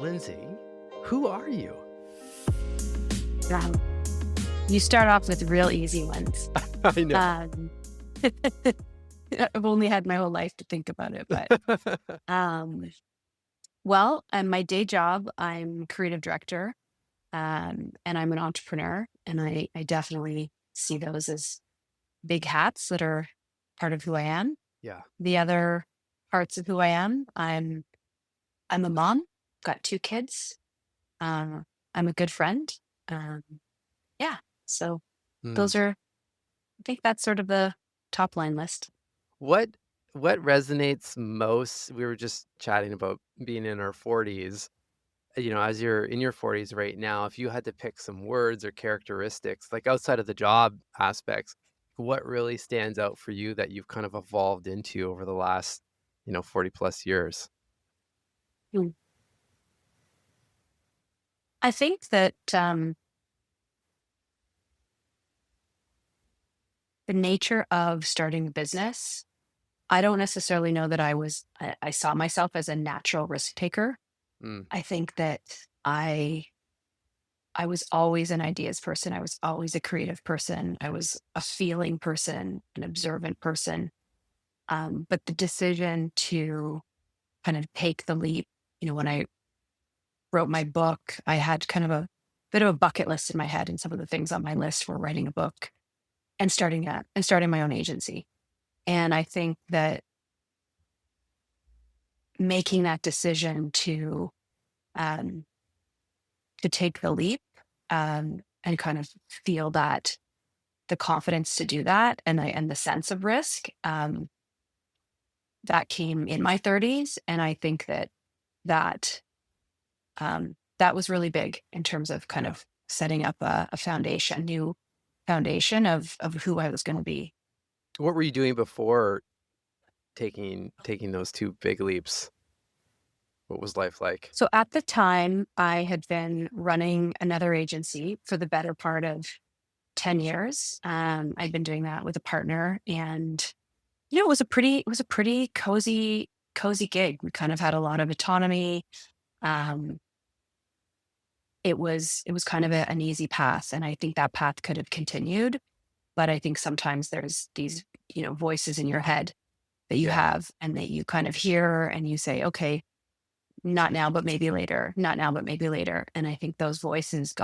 Lindsay, who are you? Um, you start off with real easy ones. I know. Um, I've only had my whole life to think about it, but um, my day job, I'm creative director, and I'm an entrepreneur, and I definitely see those as big hats that are part of who I am. Yeah. The other parts of who I am, I'm a mom, got 2 kids. Uh, I'm a good friend. Um, yeah, so Hmm. those are I think that's sort of the top line list. What what resonates most? We were just chatting about being in our 40s. As you're in your 40s right now, if you had to pick some words or characteristics, like outside of the job aspects, what really stands out for you that you've kind of evolved into over the last, 40 plus years? Mm. I think that the nature of starting a business, I don't necessarily know that I saw myself as a natural risk taker. Mm, I think that I was always an ideas person. I was always a creative person. I was a feeling person, an observant person. But the decision to kind of take the leap, when I wrote my book, I had kind of a bit of a bucket list in my head, and some of the things on my list were writing a book and starting my own agency. And I think that making that decision um, to take the leap, and kind of feel that the confidence to do that, and the sense of risk, that came in my 30s, and I think that that was really big in terms of kind yeah. of setting up a foundation, new foundation of who I was going to be. What were you doing before taking those two big leaps? What was life like? So at the time, I had been running another agency for the better part of 10 years. I'd been doing that with a partner, and it was a pretty cozy gig. We kind of had a lot of autonomy. Um, it was kind of an easy path, and I think that path could have continued. But I think sometimes there's these, voices in your head that you Yeah. have and that you kind of hear, and you say, okay, not now, but maybe later, not now, but maybe later. And I think those voices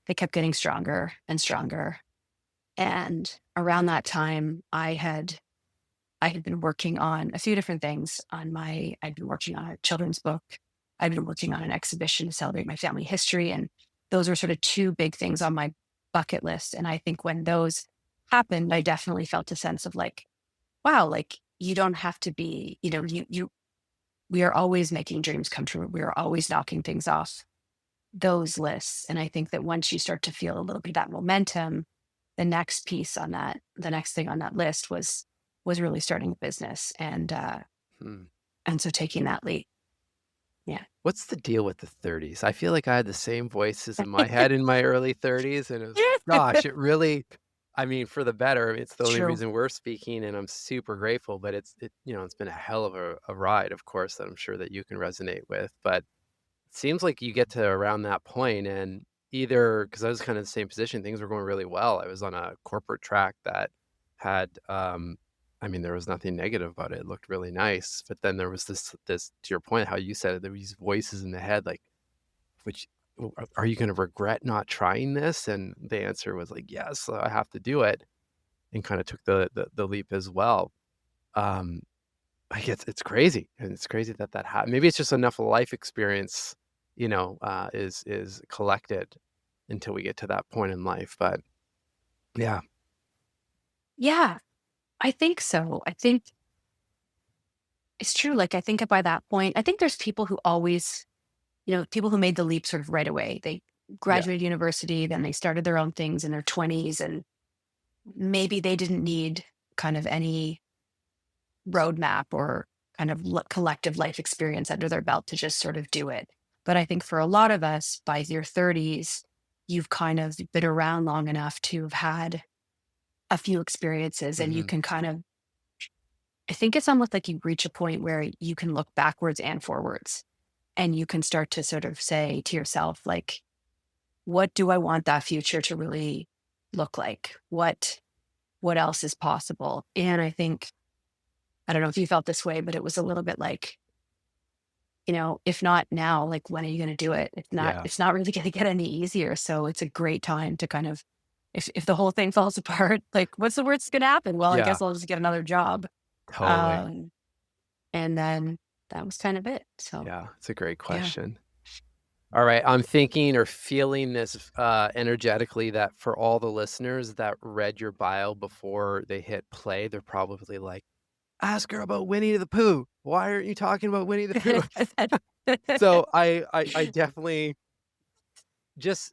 they kept getting stronger and stronger. And around that time, I had been working on a few different things I'd been working on a children's book. I'd been working on an exhibition to celebrate my family history. And those were sort of two big things on my bucket list. And I think when those happened, I definitely felt a sense of like, wow, like you don't have to be, we are always making dreams come true. We are always knocking things off those lists. And I think that once you start to feel a little bit of that momentum, the next thing on that list was really starting a business, Hmm. and so taking that leap. Yeah. What's the deal with the 30s? I feel like I had the same voices in my head in my early 30s, and gosh, it really, I mean, for the better. I mean, it's the It's only true. reason we're speaking, and I'm super grateful. But it's been a hell of a ride, of course, that I'm sure that you can resonate with. But it seems like you get to around that point, and either because I was kind of the same position, things were going really well. I was on a corporate track that had, I mean, there was nothing negative about it. It looked really nice, but then there was this to your point, how you said it, there were these voices in the head, like, which are you going to regret not trying this? And the answer was like, yes, so I have to do it, and kind of took the leap as well. Um, like it's crazy, and it's crazy that happened. Maybe it's just enough life experience, is collected until we get to that point in life. But yeah, Yeah, I think so. I think it's true. Like, I think by that point, I think there's people who always, people who made the leap sort of right away. They yeah, graduated university, then they started their own things in their 20s, and maybe they didn't need kind of any roadmap or kind of collective life experience under their belt to just sort of do it. But I think for a lot of us, by your 30s, you've kind of been around long enough to have had a few experiences, and you hmm, can kind of, I think it's almost like you reach a point where you can look backwards and forwards. And you can start to sort of say to yourself, like, what do I want that future to really look like? What else is possible? And I think, I don't know if you felt this way, but it was a little bit like, if not now, like when are you going to do it? Yeah. It's not really going to get any easier. So it's a great time to kind of, if the whole thing falls apart, like what's the worst going to happen? Well, I Yeah. guess I'll just get another job. Totally. Um, and then that was kind of it. So Yeah. It's a great yeah. question. All right. I'm thinking or feeling this energetically that for all the listeners that read your bio before they hit play, they're probably like, ask her about Winnie the Pooh. Why aren't you talking about Winnie the Pooh? So I definitely just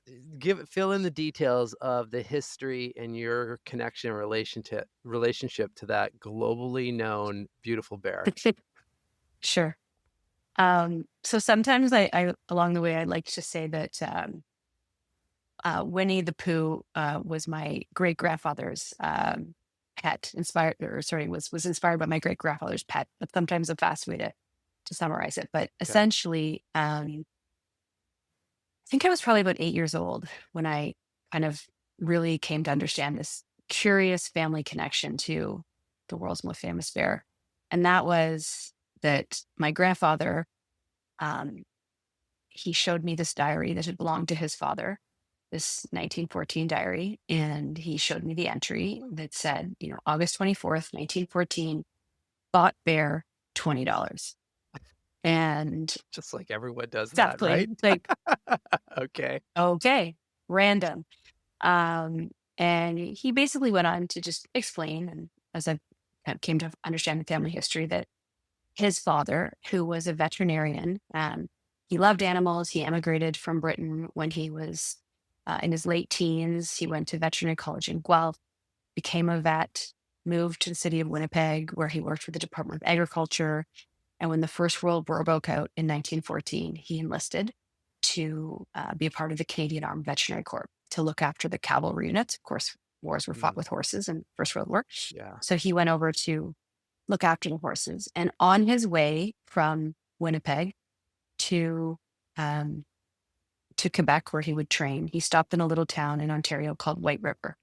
fill in the details of the history and your connection and relationship to that globally known beautiful bear. Sure. So sometimes I along the way, I like to say that Winnie the Pooh was my great grandfather's pet, inspired, or sorry, was inspired by my great grandfather's pet. But sometimes a fast way to summarize it. But Okay. essentially, I think I was probably about 8 years old when I kind of really came to understand this curious family connection to the world's most famous bear, and that was that my grandfather. Um, he showed me this diary that had belonged to his father, this 1914 diary. And he showed me the entry that said, August 24th, 1914, bought bear, $20. And Just like everyone does that, exactly, right? like, Okay. okay, random. Um, and he basically went on to just explain, and as I kind of came to understand the family history, that his father, who was a veterinarian, he loved animals. He emigrated from Britain when he was in his late teens. He went to veterinary college in Guelph, became a vet, moved to the city of Winnipeg, where he worked for the Department of Agriculture. And when the First World War broke out in 1914, he enlisted to be a part of the Canadian Armed Veterinary Corps to look after the cavalry units. Of course, wars were fought Mm, with horses in First World War. yeah. So he went over to look after the horses. And on his way from Winnipeg to um, to Quebec, where he would train, he stopped in a little town in Ontario called White River.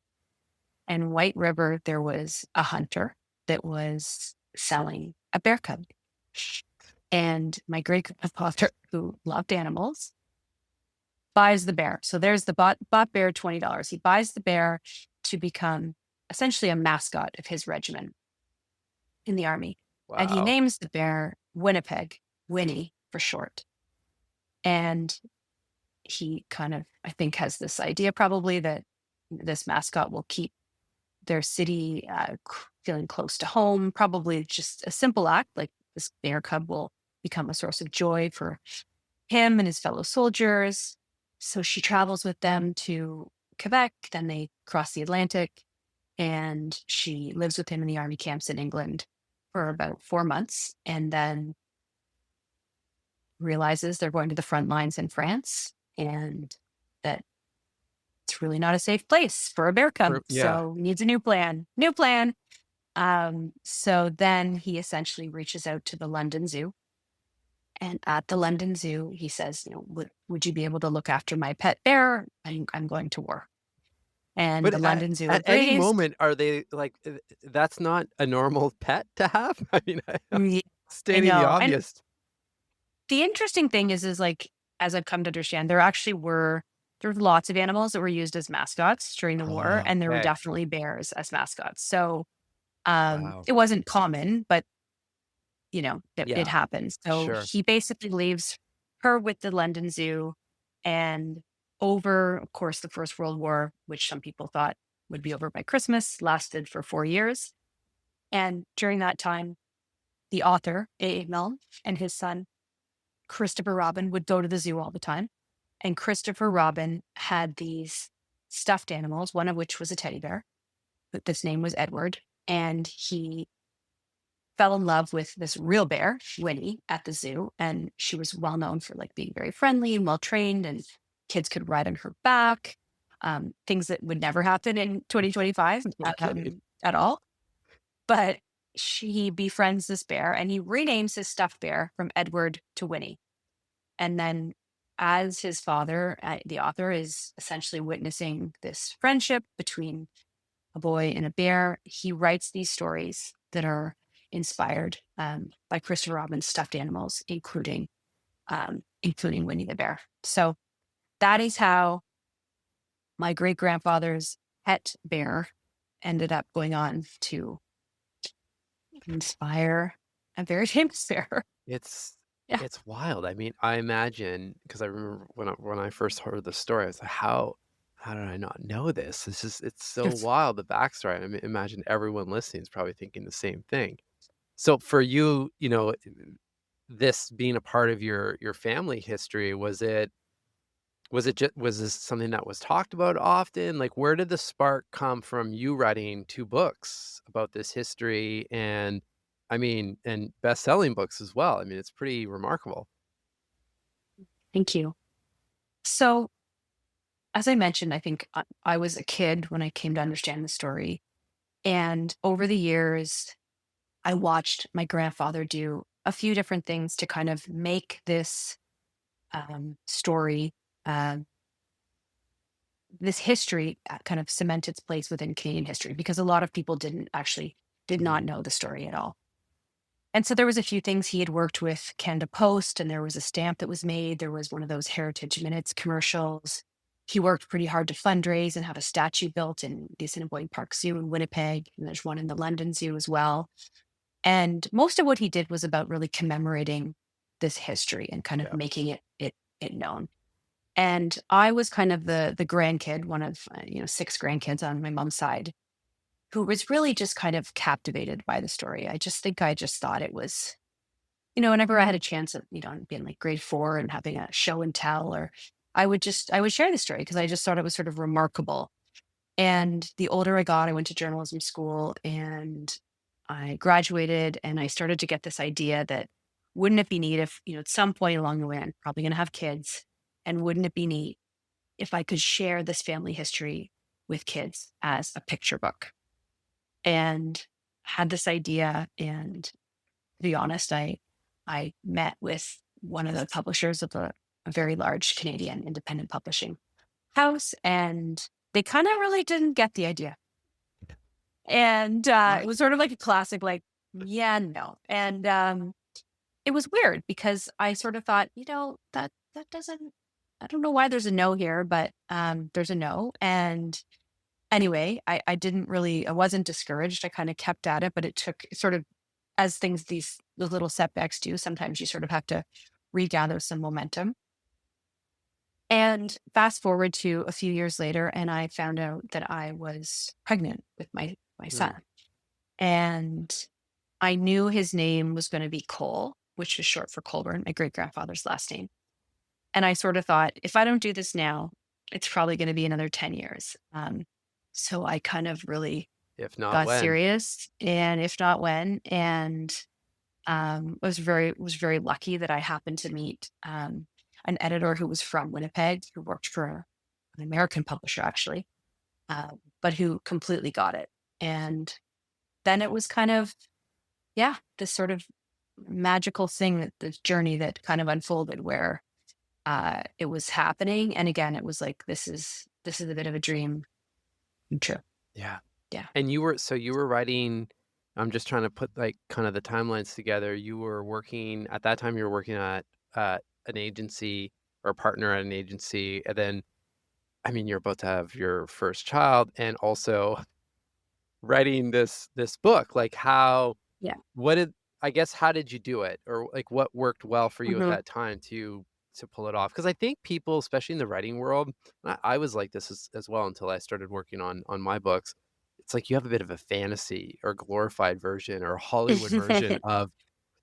And White River, there was a hunter that was selling a bear cub. And my great grandfather, who loved animals, buys the bear. So there's the bought bear, $20. He buys the bear to become essentially a mascot of his regiment in the army. And he Wow. names the bear Winnipeg, Winnie for short. And he kind of, I think, has this idea probably that this mascot will keep their city feeling close to home. Probably just a simple act like this bear cub will become a source of joy for him and his fellow soldiers. So she travels with them to Quebec. Then they cross the Atlantic, and she lives with him in the army camps in England for about 4 months, and then realizes they're going to the front lines in France, and that it's really not a safe place for a bear cub. Yeah. So needs a new plan. New plan. So then he essentially reaches out to the London Zoo. And at the London Zoo, he says, would you be able to look after my pet bear? I'm going to war. And the But London Zoo at any agrees. moment, are they like, that's not a normal pet to have? I mean, I'm Yeah, I stating the know. And obvious. the interesting thing is like, as I've come to understand, there were lots of animals that were used as mascots during the war, Oh, and there were okay. definitely bears as mascots. So Wow. it wasn't common, but it Yeah, happens. So sure. he basically leaves her with the London Zoo, and over, of course, the First World War, which some people thought would be over by Christmas, lasted for 4 years. And during that time, the author, A. Milne, and his son, Christopher Robin, would go to the zoo all the time. And Christopher Robin had these stuffed animals, one of which was a teddy bear. But this name was Edward. And he fell in love with this real bear, Winnie, at the zoo. And she was well known for like being very friendly and well trained, and kids could ride on her back. Things that would never happen in 2025 No kidding. at all. But he befriends this bear, and he renames his stuffed bear from Edward to Winnie. And then, as his father, the author is essentially witnessing this friendship between a boy and a bear. He writes these stories that are inspired by Christopher Robin's stuffed animals, including Winnie the Bear. So that is how my great grandfather's pet bear ended up going on to inspire a very famous bear. It's Yeah. it's wild. I mean, I imagine because I remember when I first heard the story, I was like, how did I not know this? It's so Yes. wild, the backstory. I mean, imagine everyone listening is probably thinking the same thing. So for you, this being a part of your family history, was this something that was talked about often? Like, where did the spark come from you writing 2 books about this history and I mean, and best-selling books as well? I mean, it's pretty remarkable. Thank you. So, as I mentioned, I think I was a kid when I came to understand the story. And over the years, I watched my grandfather do a few different things to kind of make this story, um, this history kind of cement its place within Canadian history because a lot of people did not Mhm. know the story at all. And so there was a few things he had worked with Canada Post, and there was a stamp that was made. There was one of those Heritage Minutes commercials. He worked pretty hard to fundraise and have a statue built in the Assiniboine Park Zoo in Winnipeg, and there's one in the London Zoo as well. And most of what he did was about really commemorating this history and kind of Yeah. making it known. And I was kind of the grandkid, one of 6 grandkids on my mom's side, who was really just kind of captivated by the story. I just think I just thought it was, whenever I had a chance of, being like grade 4 and having a show and tell, or I would share the story because I just thought it was sort of remarkable. And the older I got, I went to journalism school and I graduated and I started to get this idea that wouldn't it be neat if, at some point along the way, I'm probably going to have kids. And wouldn't it be neat if I could share this family history with kids as a picture book? And had this idea. And to be honest, I met with one of the publishers of a very large Canadian independent publishing house, and they kind of really didn't get the idea. And it What? was sort of like a classic, like, yeah, no. And it was weird because I sort of thought, that doesn't. I don't know why there's a no here, but there's a no. And anyway, I wasn't discouraged. I kind of kept at it, but it took sort of, as those little setbacks do, sometimes you sort of have to regather some momentum. And fast forward to a few years later, and I found out that I was pregnant with my Mm, son. And I knew his name was going to be Cole, which was short for Colburn, my great grandfather's last name. And I sort of thought, if I don't do this now, it's probably going to be another 10 years. So I kind of really if not got when. serious, and if not when. And was very lucky that I happened to meet an editor who was from Winnipeg, who worked for an American publisher actually, but who completely got it. And then it was kind of, yeah, this sort of magical thing, that this journey that kind of unfolded where it was happening. And again, it was like, this is a bit of a dream come true. Yeah. Yeah. And you were writing I'm just trying to put, like, kind of the timelines together. You were working at that time, you were working at an agency or a partner at an agency, and then, I mean, you're about to have your first child and also writing this book. Like, Yeah. what did I guess, how did you do it? Or, like, what worked well for you at Hmm. that time to pull it off? Because I think people, especially in the writing world, I was like this as well until I started working on my books. It's like you have a bit of a fantasy or glorified version or a Hollywood version of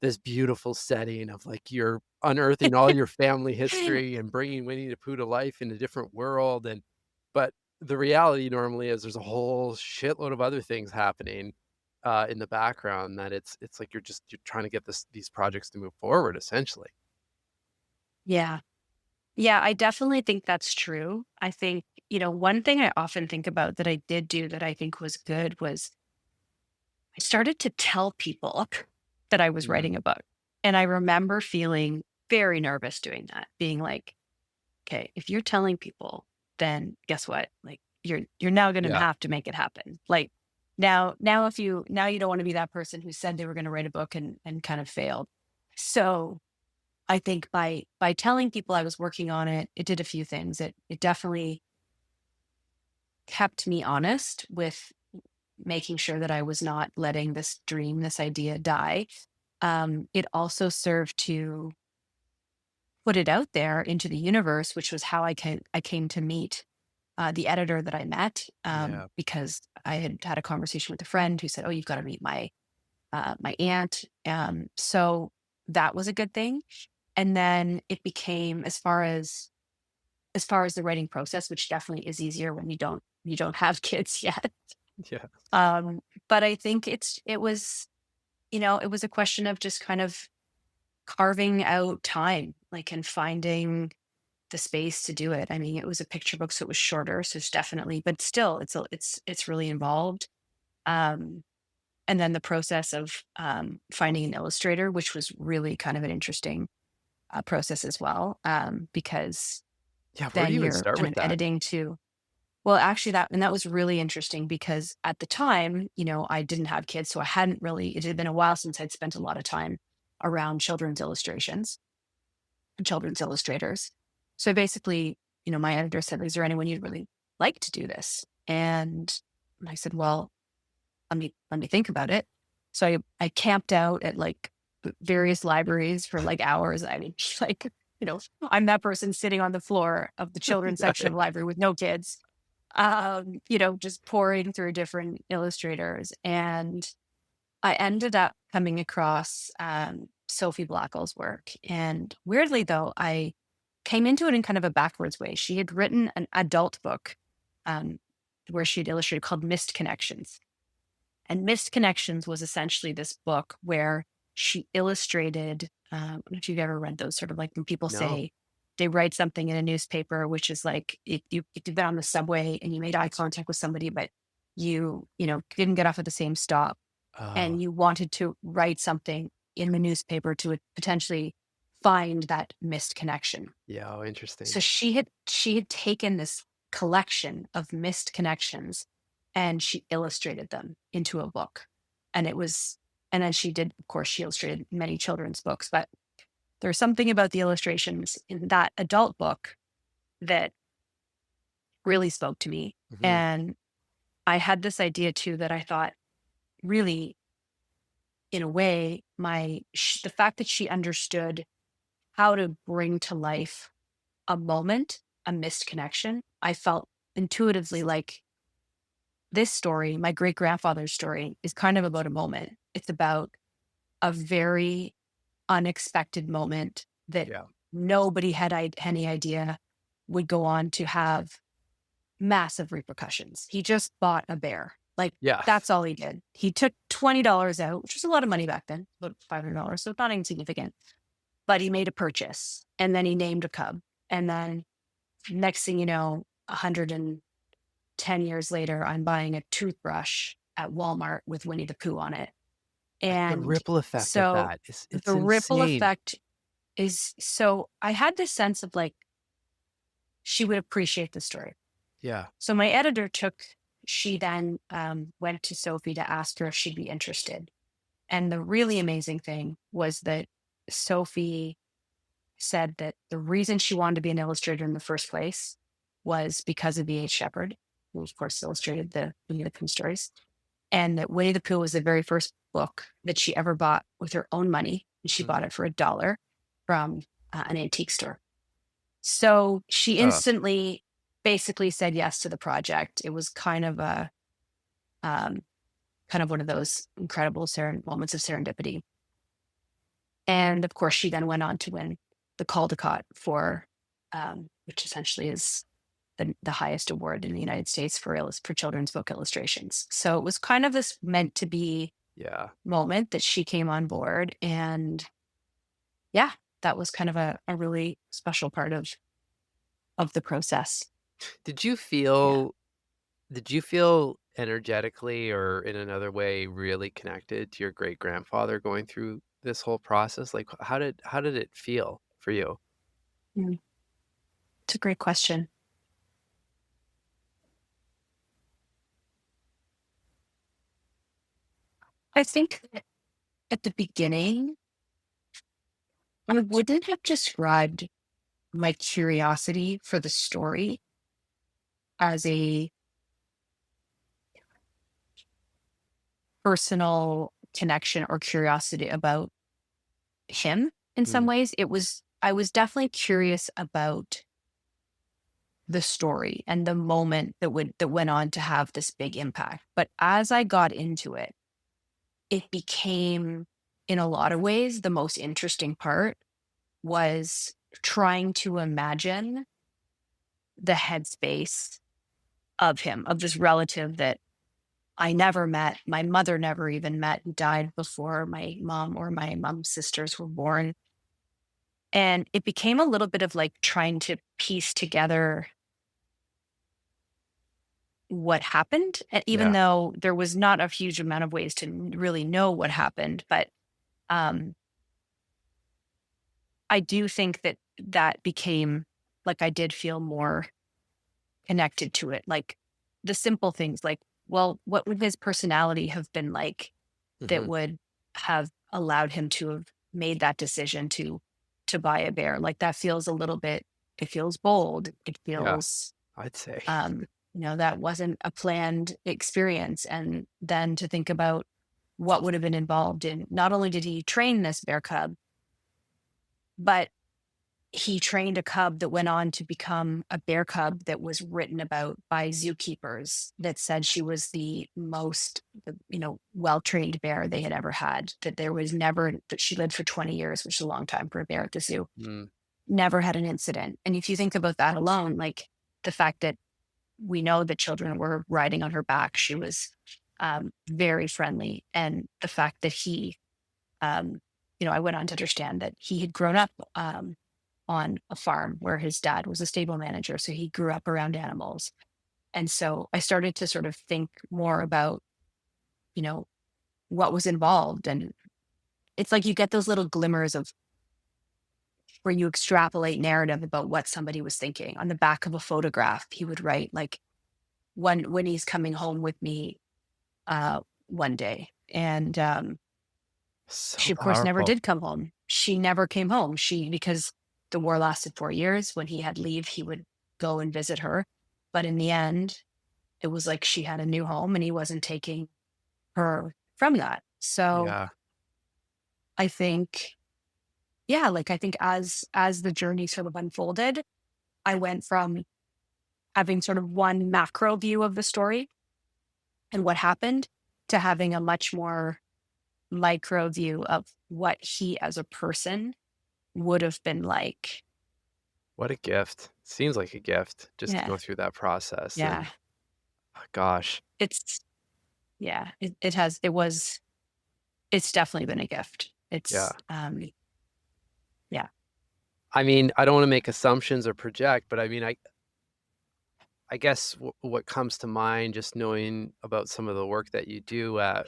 this beautiful setting of, like, you're unearthing all your family history and bringing Winnie the Pooh to life in a different world, but the reality normally is there's a whole shitload of other things happening, in the background that it's like you're trying to get these projects to move forward essentially. Yeah. Yeah, I definitely think that's true. I think, one thing I often think about that I did do that I think was good was I started to tell people that I was Mm, writing a book. And I remember feeling very nervous doing that, being like, okay, if you're telling people, then guess what? Like you're now going to Yeah. have to make it happen. Like if you now you don't want to be that person who said they were going to write a book and kind of failed. So I think by telling people I was working on it, it did a few things. It definitely kept me honest with making sure that I was not letting this dream, this idea die. It also served to put it out there into the universe, which was how I came to meet the editor that I met, Yeah. because I had had a conversation with a friend who said, "Oh, you've got to meet my aunt." So that was a good thing. And then it became, as far as the writing process, which definitely is easier when you don't have kids yet. Yeah. Um, but I think it was, it was a question of just kind of carving out time, like, and finding the space to do it. I mean, it was a picture book, so it was shorter. So it's definitely, but still, it's really involved. Um, and then the process of finding an illustrator, which was really kind of an interesting process as well, because Yeah, where do then you even you're start kind with of that? editing to. Well, actually, that was really interesting because at the time, I didn't have kids, so I hadn't really. It had been a while since I'd spent a lot of time around children's illustrations and children's illustrators. So basically, my editor said, "Is there anyone you'd really like to do this?" And I said, "Well, let me think about it." So I camped out at like various libraries for like hours. I mean, like, I'm that person sitting on the floor of the children's Yeah, section of the library with no kids, just pouring through different illustrators. And I ended up coming across Sophie Blackall's work. And weirdly, though, I came into it in kind of a backwards way. She had written an adult book um, where she had illustrated called Missed Connections. And Missed Connections was essentially this book where she illustrated. I don't know if you've ever read those, sort of like when people no. say they write something in a newspaper, which is like you did that on the subway and you made eye contact with somebody, but you didn't get off at the same stop Oh, and you wanted to write something in the newspaper to potentially find that missed connection. yeah, oh, So interesting. she had taken this collection of missed connections and she illustrated them into a book. And it was and then she did, of course, she illustrated many children's books, but there's something about the illustrations in that adult book that really spoke to me. Mhm. And I had this idea too that I thought really, in a way, the fact that she understood how to bring to life a moment, a missed connection, I felt intuitively like this story, my great grandfather's story, is kind of about a moment. It's about a very unexpected moment that Yeah. nobody had any idea would go on to have massive repercussions. He just bought a bear. Like, Yeah. that's all he did. He took $20 out, which was a lot of money back then, about $500, so not insignificant. But he made a purchase and then he named a cub. And then next thing you know, 110 years later, I'm buying a toothbrush at Walmart with Winnie the Pooh on it. Like, the And ripple effect of so that is the it's ripple insane. effect is so I had this sense of like she would appreciate the story. Yeah. So my editor she then went to Sophie to ask her if she'd be interested. And the really amazing thing was that Sophie said that the reason she wanted to be an illustrator in the first place was because of V.H. Shepard, who of course illustrated the Winnie the Pooh stories, and that Winnie the Pooh was the very first book that she ever bought with her own money, and she Mhm. bought it for $1 from an antique store. So she Oh, instantly basically said yes to the project. It was um, kind of one of those incredible moments of serendipity. And of course, she then went on to win the Caldecott for, which essentially is the highest award in the United States for children's book illustrations. So it was kind of this meant to be yeah. moment that she came on board. And yeah, that was kind of a really special part of the process. Did you Yeah. feel did you feel energetically or in another way really connected to your great-grandfather going through this whole process? Like, how did it feel for you? Mm, it's a great question. I think that at the beginning, I wouldn't have described my curiosity for the story as a personal connection or curiosity about him in some Mm, ways. I was definitely curious about the story and the moment that went on to have this big impact. But as I got into it, it became, in a lot of ways, the most interesting part was trying to imagine the headspace of him, of this relative that I never met. My mother never even met, who died before my mom or my mom's sisters were born. And it became a little bit of like trying to piece together what happened, and even yeah. though there was not a huge amount of ways to really know what happened. But um, I do think that that became like I did feel more connected to it. Like the simple things, like, well, what would his personality have been like that Hmm. would have allowed him to have made that decision to buy a bear? Like that feels a little bit. It feels bold. It Yeah, feels I'd say. um, that wasn't a planned experience. And then to think about what would have been involved in, not only did he train this bear cub, but he trained a cub that went on to become a bear cub that was written about by zookeepers that said she was the most, well trained bear they had ever had. That there was never, that she lived for 20 years, which is a long time for a bear at the zoo, Mm, never had an incident. And if you think about that alone, like the fact that we know that children were riding on her back, she was very friendly. And the fact that um, I went on to understand that he had grown up on a farm where his dad was a stable manager. So he grew up around animals. And so I started to sort of think more about, you know, what was involved. And it's like you get those little glimmers of where you extrapolate narrative about what somebody was thinking. On the back of a photograph, he would write like, when he's coming home with me uh, one day. And so she, of course, never powerful. did come home. She never came home. Because the war lasted 4 years. When he had leave, he would go and visit her. But in the end, it was like she had a new home and he wasn't taking her from that. So Yeah. I think, yeah, like I think as the journey sort of unfolded, I went from having sort of one macro view of the story and what happened to having a much more micro view of what he as a person would have been like. What a gift. Seems like a gift just to Yeah. go through that process Yeah. and gosh, It's yeah, it's definitely been a gift. yeah. Yeah. I mean, I don't wanna make assumptions or project, but I mean, I guess what comes to mind just knowing about some of the work that you do at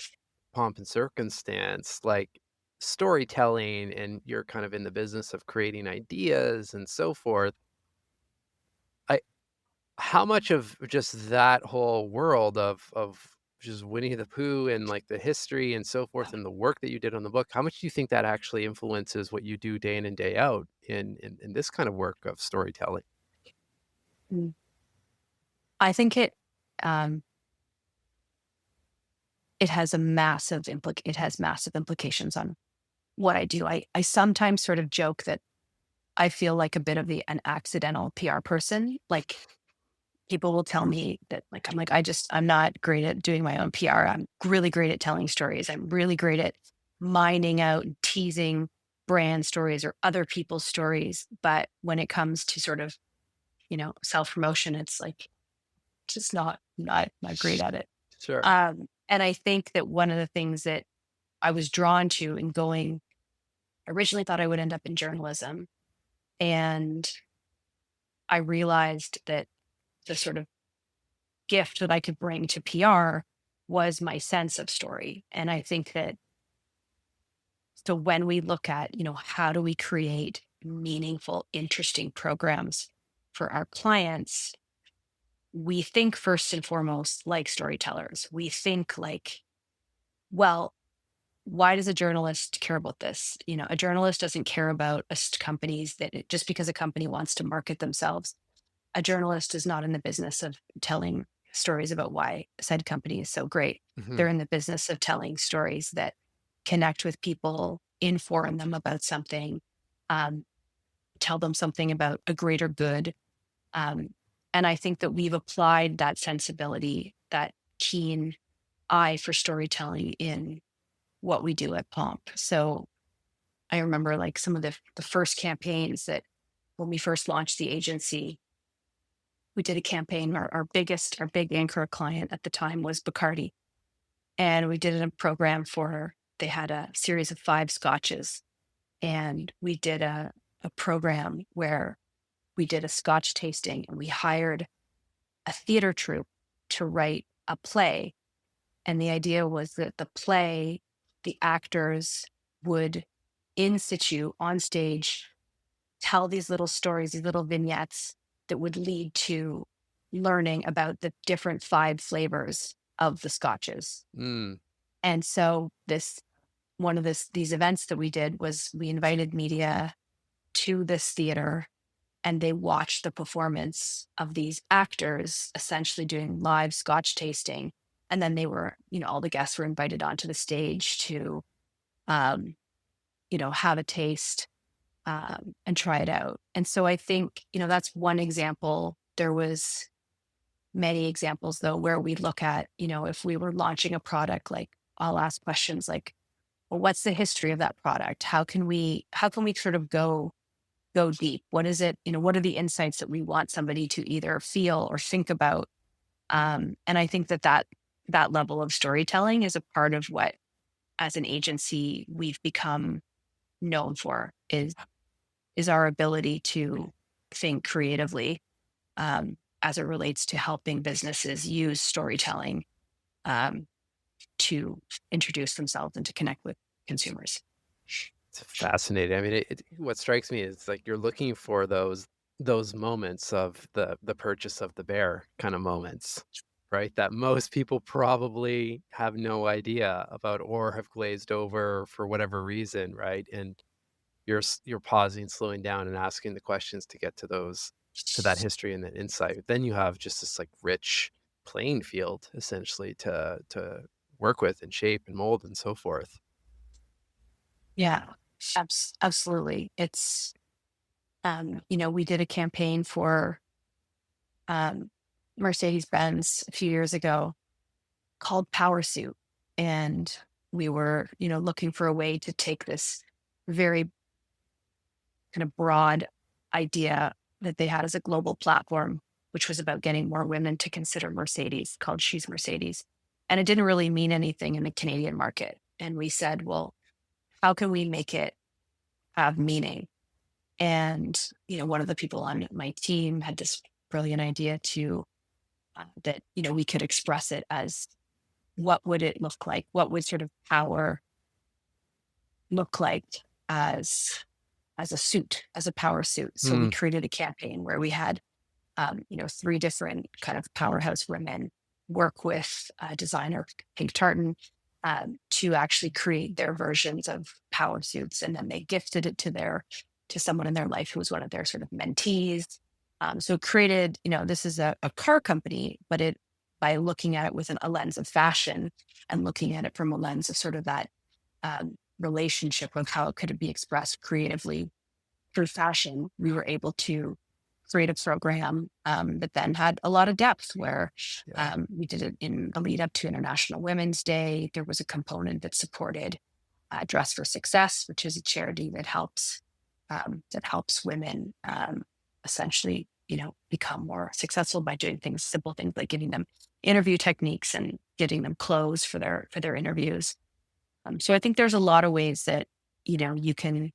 Pomp and Circumstance, like storytelling, and you're kind of in the business of creating ideas and so forth. I How much of just that whole world of just Winnie the Pooh and, like, the history and so forth and the work that you did on the book, how much do you think that actually influences what you do day in and day out in this kind of work of storytelling? Mm. I think um it has massive implications on what I do. I sometimes sort of joke that I feel like a bit of an accidental PR person. Like people will tell me that like I'm not great at doing my own PR. I'm really great at telling stories. I'm really great at mining out and teasing brand stories or other people's stories. But when it comes to sort of, self promotion, it's like just not great at it. Sure. And I think that one of the things that I was drawn to in going, I originally thought I would end up in journalism. And I realized that the sort of gift that I could bring to PR was my sense of story. And I think that so when we look at, how do we create meaningful, interesting programs for our clients, we think first and foremost like storytellers. We think like, well, why does a journalist care about this? A journalist doesn't care about companies just because a company wants to market themselves. A journalist is not in the business of telling stories about why said company is so great. Mhm. They're in the business of telling stories that connect with people, inform them about something, um, tell them something about a greater good. Um, and I think that we've applied that sensibility, that keen eye for storytelling in what we do at Pomp. So I remember like some of the first campaigns that when we first launched the agency, we did a campaign. Our big anchor client at the time was Bacardi. And we did a program for her. They had a series of 5 scotches. And we did a program where we did a scotch tasting and we hired a theater troupe to write a play. And the idea was that the play, the actors would in situ on stage tell these little stories, these little vignettes that would lead to learning about the different 5 flavors of the scotches. Mm. And so these events that we did was we invited media to this theater and they watched the performance of these actors essentially doing live scotch tasting. And then all the guests were invited onto the stage to, um, have a taste, and try it out. And so I think, that's one example. There was many examples though, where we look at, if we were launching a product, like I'll ask questions like, well, what's the history of that product? How can we sort of go deep? What is it? What are the insights that we want somebody to either feel or think about? And I think that level of storytelling is a part of what, as an agency, we've become known for is our ability to think creatively, as it relates to helping businesses use storytelling, um, to introduce themselves and to connect with consumers. It's fascinating. I mean, what strikes me is like you're looking for those moments of the purchase of the bear kind of moments, right? That most people probably have no idea about or have glazed over for whatever reason, right? And you're pausing, slowing down, and asking the questions to get to that history and that insight. Then you have just this like rich playing field essentially to work with and shape and mold and so forth. Yeah, absolutely. It's we did a campaign for, um, Mercedes Benz a few years ago called Power Suit, and we were looking for a way to take this very kind of broad idea that they had as a global platform, which was about getting more women to consider Mercedes, called She's Mercedes. And it didn't really mean anything in the Canadian market. And we said, well, how can we make it have meaning? And, one of the people on my team had this brilliant idea that, we could express it as what would it look like? What would sort of power look like as as a suit, as a power suit? So we Hmm. created a campaign where we had 3 different kind of powerhouse women work with designer Pink Tartan, to actually create their versions of power suits, and then they gifted it to someone in their life who was one of their sort of mentees. So it created, this is a car company, but it by looking at it with a lens of fashion and looking at it from a lens of sort of that, relationship of how it could be expressed creatively through fashion, we were able to create a program, that then had a lot of depth where, Yeah. we did it in the lead up to International Women's Day. There was a component that supported Dress for Success, which is a charity that helps women, essentially, become more successful by doing simple things like giving them interview techniques and getting them clothes for their interviews. So I think there's a lot of ways that you can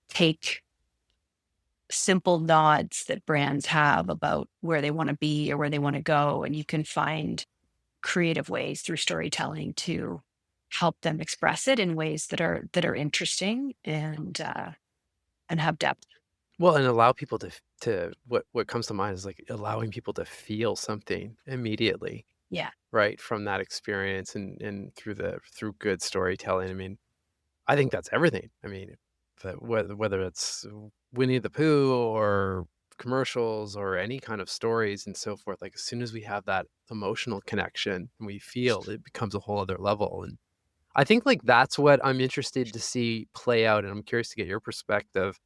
take simple nods that brands have about where they want to be or where they want to go, and you can find creative ways through storytelling to help them express it in ways that are interesting, and and have depth. Well, and allow people to what comes to mind is, like, allowing people to feel something immediately, Yeah. right, from that experience and through good storytelling. I mean, I think that's everything. I mean, whether it's Winnie the Pooh or commercials or any kind of stories and so forth, like, as soon as we have that emotional connection and we feel, it becomes a whole other level, and I think, like, that's what I'm interested to see play out, and I'm curious to get your perspective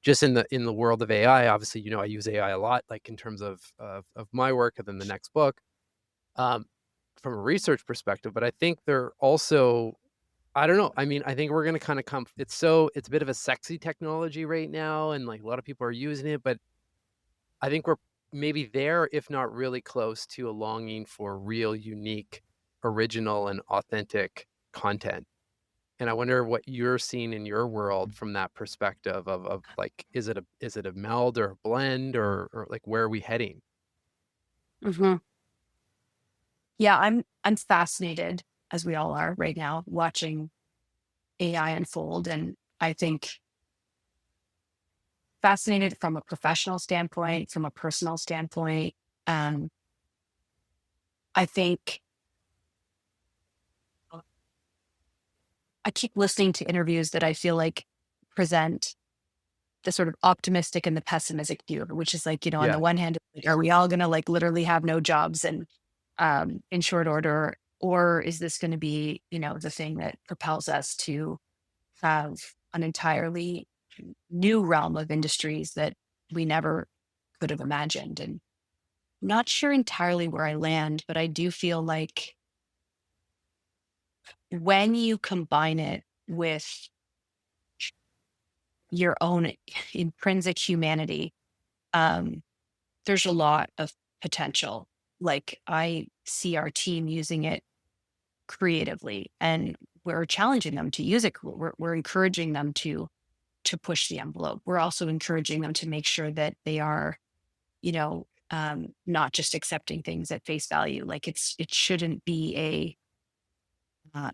just in the world of AI. Obviously, I use AI a lot, like, in terms of my work and then the next book, um, from a research perspective, but I think they're also I don't know. I mean, I think we're gonna kinda come it's a bit of a sexy technology right now, and, like, a lot of people are using it, but I think we're maybe there, if not really close to a longing for real, unique, original, and authentic content. And I wonder what you're seeing in your world from that perspective of, like, is it a meld or a blend or, like, where are we heading? Mhm. Yeah, I'm fascinated, as we all are right now, watching AI unfold, and I think fascinated from a professional standpoint, from a personal standpoint. Um, I think I keep listening to interviews that I feel like present the sort of optimistic and the pessimistic view of it, which is like, on the Yeah, one hand, like, are we all gonna like literally have no jobs and in short order? Or is this gonna be, the thing that propels us to have an entirely new realm of industries that we never could have imagined? And not sure entirely where I land, but I do feel like when you combine it with your own intrinsic humanity, um, there's a lot of potential. Like, I see our team using it creatively, and we're challenging them to use it. We're encouraging them to push the envelope. We're also encouraging them to make sure that they are, not just accepting things at face value. Like, it shouldn't be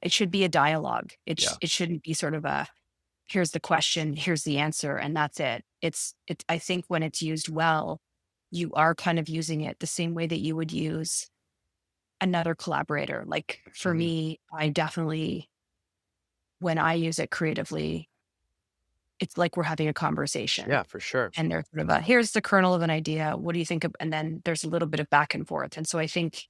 it should be a dialogue. yeah, It shouldn't be sort of a, here's the question, here's the answer, and that's it. I think when it's used well, you are kind of using it the same way that you would use another collaborator. Like, for mhm. me, I definitely, when I use it creatively, it's like we're having a conversation. Yeah, for sure. And there's sort of a, here's the kernel of an idea. What do you think of? And then there's a little bit of back and forth. And so I think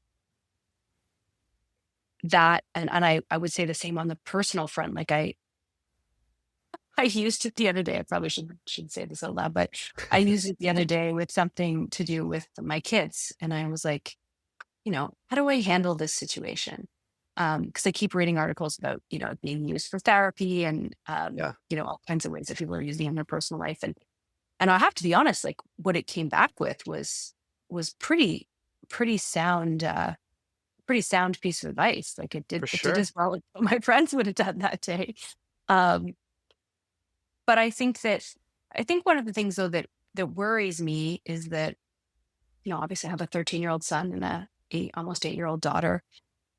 that, and I would say the same on the personal front. Like, I used it the other day. I probably should say this out loud, but I used it the other day with something to do with my kids. And I was like, how do I handle this situation? Because I keep reading articles about, it being used for therapy and, Yeah, all kinds of ways that people are using it in their personal life. And I have to be honest, like, what it came back with was pretty sound, pretty sound piece of advice. Like, for it did sure. as well as what my friends would have done that day. Um, but I think one of the things though that worries me is that, obviously I have a 13-year-old son and almost 8-year-old daughter.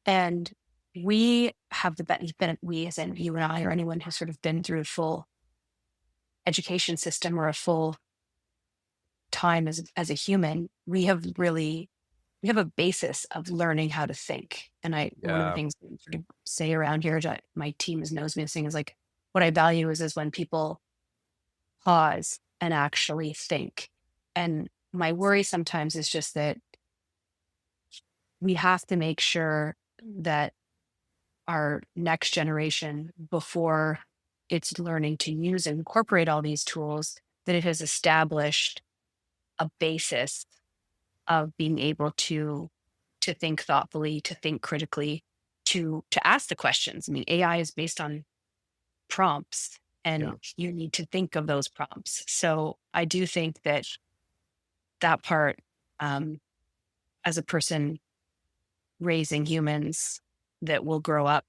And we have we, as in you and I, or anyone who's sort of been through a full education system or a full time as a human, we have a basis of learning how to think. And one of the Yeah, things we sort of say around here that my team is nose missing is like, what I value is when people pause and actually think. And my worry sometimes is just that we have to make sure that our next generation, before it's learning to use and incorporate all these tools, that it has established a basis of being able to think thoughtfully, to think critically, to ask the questions. I mean, AI is based on prompts, yeah. and you need to think of those prompts. So I do think that that part, um, as a person raising humans that will grow up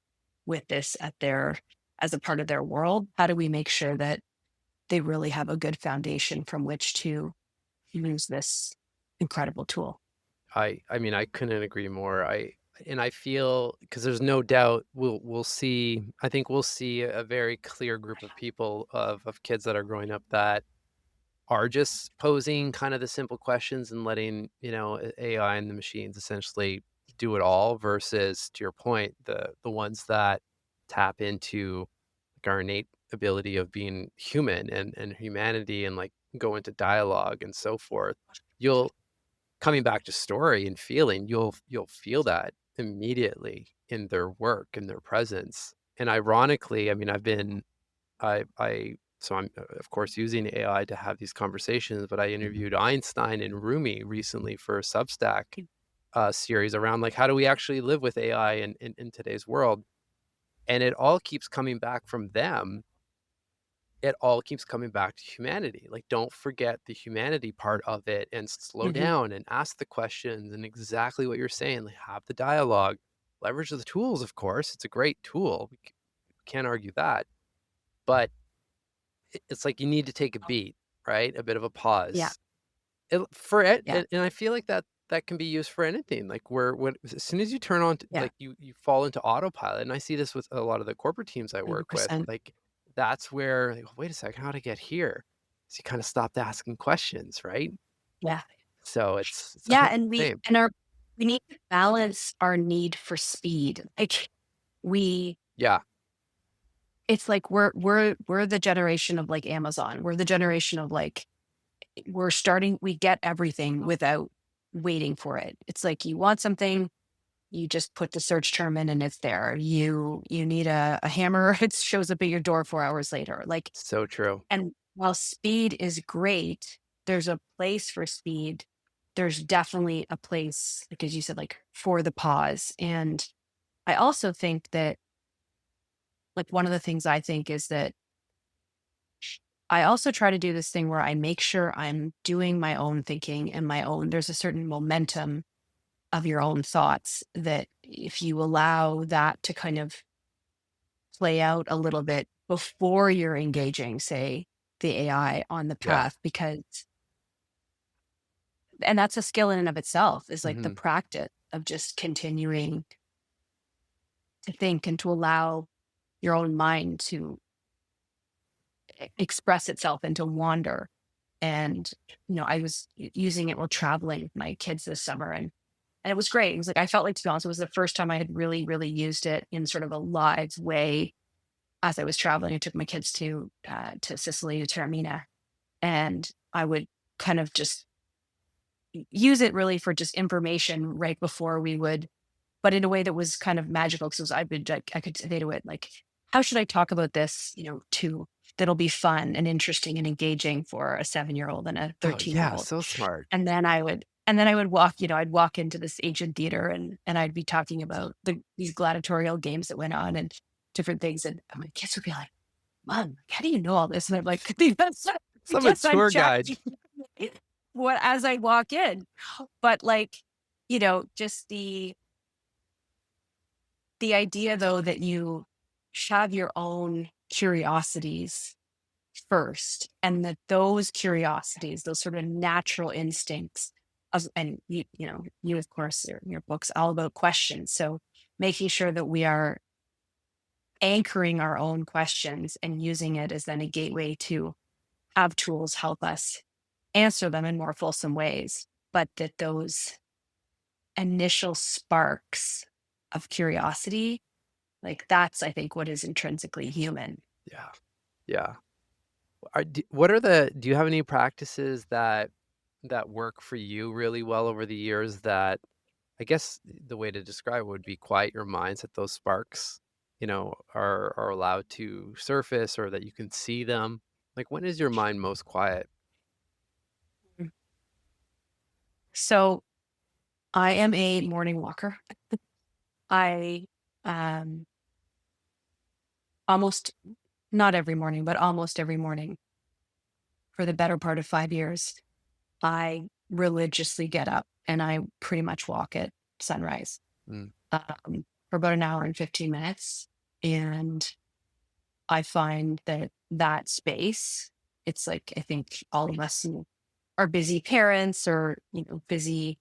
with this as a part of their world, how do we make sure that they really have a good foundation from which to use this incredible tool? I mean, I couldn't agree more. and I feel because there's no doubt we'll see. I think we'll see a very clear group of people of kids that are growing up that are just posing kind of the simple questions and letting, AI and the machines essentially do it all versus, to your point, the ones that tap into like our innate ability of being human and humanity and like go into dialogue and so forth. You'll coming back to story and feeling, you'll feel that immediately in their work and their presence. And ironically, I mean, I so I'm, of course, using AI to have these conversations, but I interviewed Einstein and Rumi recently for a Substack, series around, like, how do we actually live with AI in today's world? And it all keeps coming back from them. It all keeps coming back to humanity. Like, don't forget the humanity part of it and slow Hmm. down and ask the questions and exactly what you're saying, like, have the dialogue, leverage the tools, of course. It's a great tool. Can't argue that. But it's like you need to take a beat, right? A bit of a Yeah. pause. It for it Yeah. and I feel like that can be used for anything, like, where when as soon as you turn on t Yeah. like, you fall into autopilot, and I see this with a lot of the corporate teams I work with, 100%. like, that's where, like, "Wait a second, how'd I get here?" So you kinda stopped asking questions, right? Yeah. So it's Yeah. almost And the same. we need to balance our need for speed. Like we, Yeah, it's like we're the generation of like Amazon. We're the generation of like, we get everything without waiting for it. It's like you want something, you just put the search term in and it's there. You need a hammer, it shows up at your door 4 hours later. Like, so true. and while speed is great, there's a place for speed. There's definitely a place, like as you said, like for the pause. And I also think that, like, one of the things I think is that I also try to do this thing where I make sure I'm doing my own thinking and there's a certain momentum of your own thoughts that if you allow that to kind of play out a little bit before you're engaging, say, the AI on the Yeah. path, because, and that's a skill in and of itself, is like the Mhm. practice of just continuing to think and to allow your own mind to express itself and to wander. And, I was using it while traveling with my kids this summer, and it was great. It was like, I felt like, to be honest, it was the first time I had really, really used it in sort of a live way as I was traveling. I took my kids to Sicily, to Taormina, and I would kind of just use it really for just information right before we would, but in a way that was kind of magical, because I could say to it like, how should I talk about this, to that'll be fun and interesting and engaging for a 7-year-old and a Oh, 13-year yeah, old. so smart. And then I would walk, I'd walk into this ancient theater, and I'd be talking about these gladiatorial games that went on and different things. And my kids would be like, "Mom, how do you know all this?" And I'm like, "Because I'm a I'm tour guide. chatting what as I walk in." But like, just the idea though that you have your own curiosities first, and that those curiosities, those sort of natural instincts of, and you of course, your book's all about questions. So making sure that we are anchoring our own questions and using it as then a gateway to have tools help us answer them in more fulsome ways, but that those initial sparks of curiosity, like, that's, I think, what is intrinsically human. Yeah, yeah. What are the do you have any practices that work for you really well over the years that I guess the way to describe it would be quiet your minds that those sparks, are allowed to surface or that you can see them? Like, when is your mind most quiet? Mm. So I am a morning walker. I um almost, not every morning, but almost every morning for the better part of 5 years, I religiously get up and I pretty much walk at sunrise, Mm, for about an hour and 15 minutes. And I find that that space, it's like, I think all of us who are busy parents or, busy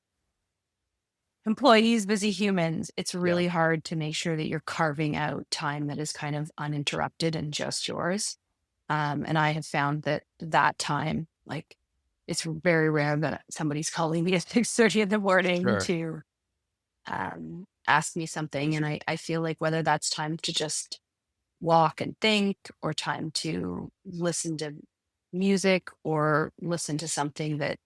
employees, busy humans, it's Yeah, really hard to make sure that you're carving out time that is kind of uninterrupted and just yours. And I have found that that time, like, it's very rare that somebody's calling me at 6:30 in the morning sure. to ask me something. And I feel like whether that's time to just walk and think, or time to listen to music, or listen to something that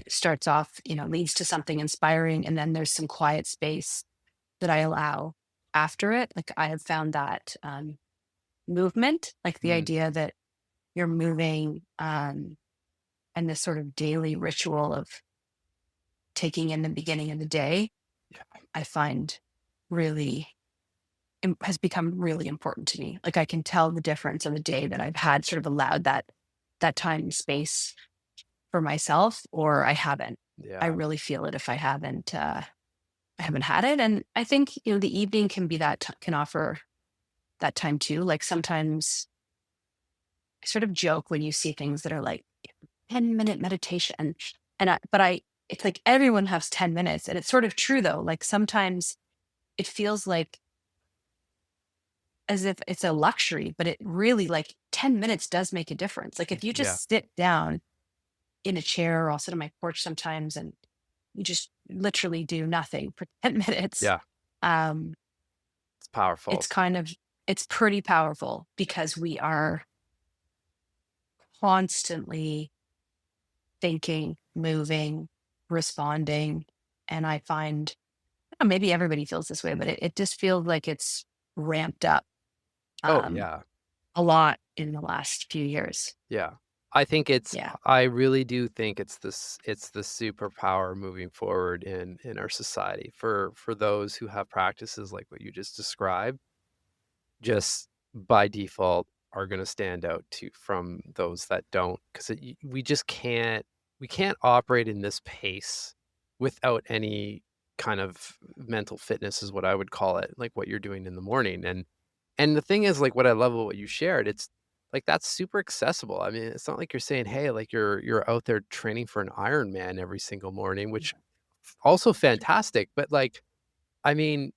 starts off, leads to something inspiring, and then there's some quiet space that I allow after it. Like, I have found that movement, like the Mm, idea that you're moving, and this sort of daily ritual of taking in the beginning of the day, yeah. I find really has become really important to me. Like, I can tell the difference of a day that I've had sort of allowed that time and space for myself, or I haven't. I Yeah. really feel it if I haven't had it. And I think, the evening can be can offer that time too. Like, sometimes I sort of joke when you see things that are like 10-minute meditation. It's like everyone has 10 minutes. And it's sort of true though. Like, sometimes it feels like as if it's a luxury, but it really, like, 10 minutes does make a difference. Like, if you Yeah. just sit down in a chair, or I'll sit on my porch sometimes, and you just literally do nothing for 10 minutes. Yeah. Um, It's powerful. it's kind of it's pretty powerful because we are constantly thinking, moving, responding. And I find, maybe everybody feels this way, but it just feels like it's ramped up Oh, um, yeah. a lot in the last few years. Yeah. I think Yeah. I really do think it's the superpower moving forward in our society for those who have practices like what you just described, just by default are gonna stand out to from those that don't, 'cause we just we can't operate in this pace without any kind of mental fitness is what I would call it, like what you're doing in the morning, and the thing is, like, what I love about what you shared, it's like, that's super accessible. I mean, it's not like you're saying, "Hey," like, you're out there training for an Ironman every single morning, which also fantastic, but, like, I mean,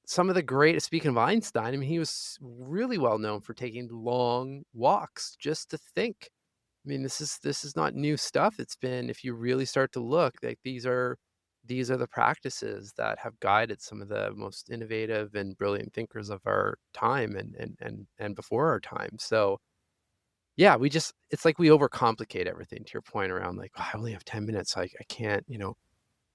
some of the greatest speaking of Einstein, I mean, he was really well known for taking long walks just to think. I mean, this is not new stuff. It's been if you really start to look, like, these are the practices that have guided some of the most innovative and brilliant thinkers of our time and before our time. So, yeah, we just it's like we overcomplicate everything to your point around like, "Oh, I only have 10 minutes. I can't,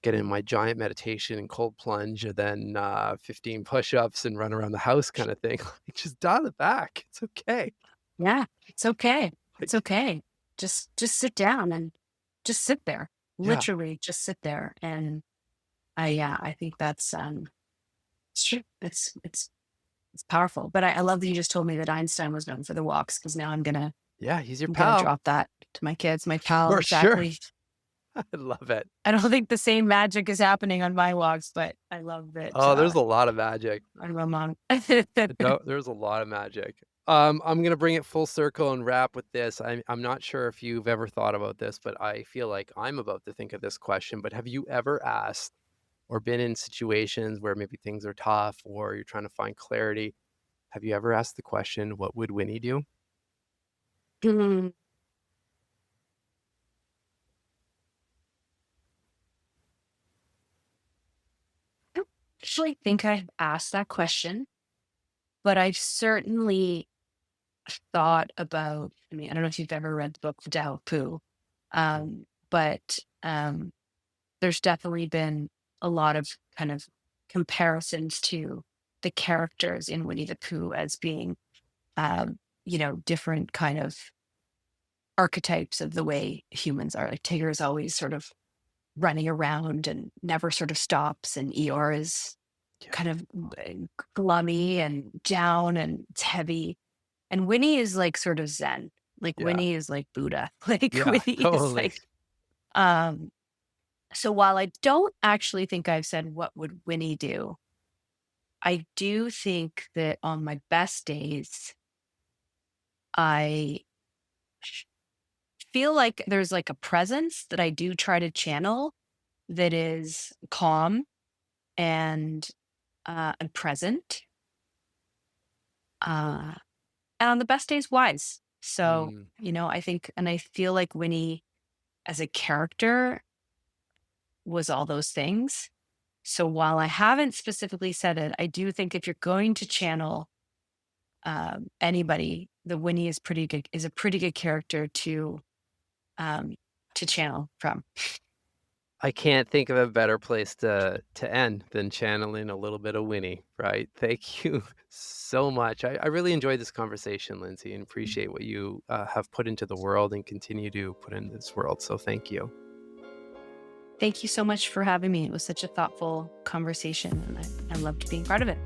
get in my giant meditation and cold plunge and then 15 push-ups and run around the house kind of thing." Like, just dial it back. It's okay. Yeah. It's okay. It's Like, okay. Just sit down and just sit there. yeah. Literally just sit there. And yeah, I think that's it's true. It's powerful. But I love that you just told me that Einstein was known for the walks, because now Yeah, he's your I'm gonna pal. drop that to my kids. My pal, For sure. exactly. I love it. I don't think the same magic is happening on my walks, but I love that Oh, there's a lot of magic. I'm a mom. There's a lot of magic. I'm gonna bring it full circle and wrap with this. I'm not sure if you've ever thought about this, but I feel like I'm about to think of this question. But have you ever asked or been in situations where maybe things are tough or you're trying to find clarity? Have you ever asked the question, "What would Winnie do?" Mm, I don't actually think I've asked that question, but I've certainly thought about, I mean, I don't know if you've ever read the book The Tao of Pooh, Mm, but there's definitely been a lot of kind of comparisons to the characters in Winnie the Pooh as being, different kind of archetypes of the way humans are. Like, Tigger is always sort of running around and never sort of stops, and Eeyore is yeah. kind of glummy and down, and it's heavy. And Winnie is like sort of Zen. Like, Yeah. Winnie is like Buddha. Like, Yeah, Winnie is totally. like, um, so while I don't actually think I've said what would Winnie do, I do think that on my best days, I feel like there's like a presence that I do try to channel, that is calm and present, uh, and on the best days, wise. So, Mm. I think, and I feel like Winnie as a character was all those things. So while I haven't specifically said it, I do think if you're going to channel anybody, the Winnie is pretty good, is a pretty good character um, to channel from. I can't think of a better place to end than channeling a little bit of Winnie, right? Thank you so much. I really enjoyed this conversation, Lindsay, and appreciate what you have put into the world and continue to put into this world. So thank you. Thank you so much for having me. It was such a thoughtful conversation, and I loved being part of it.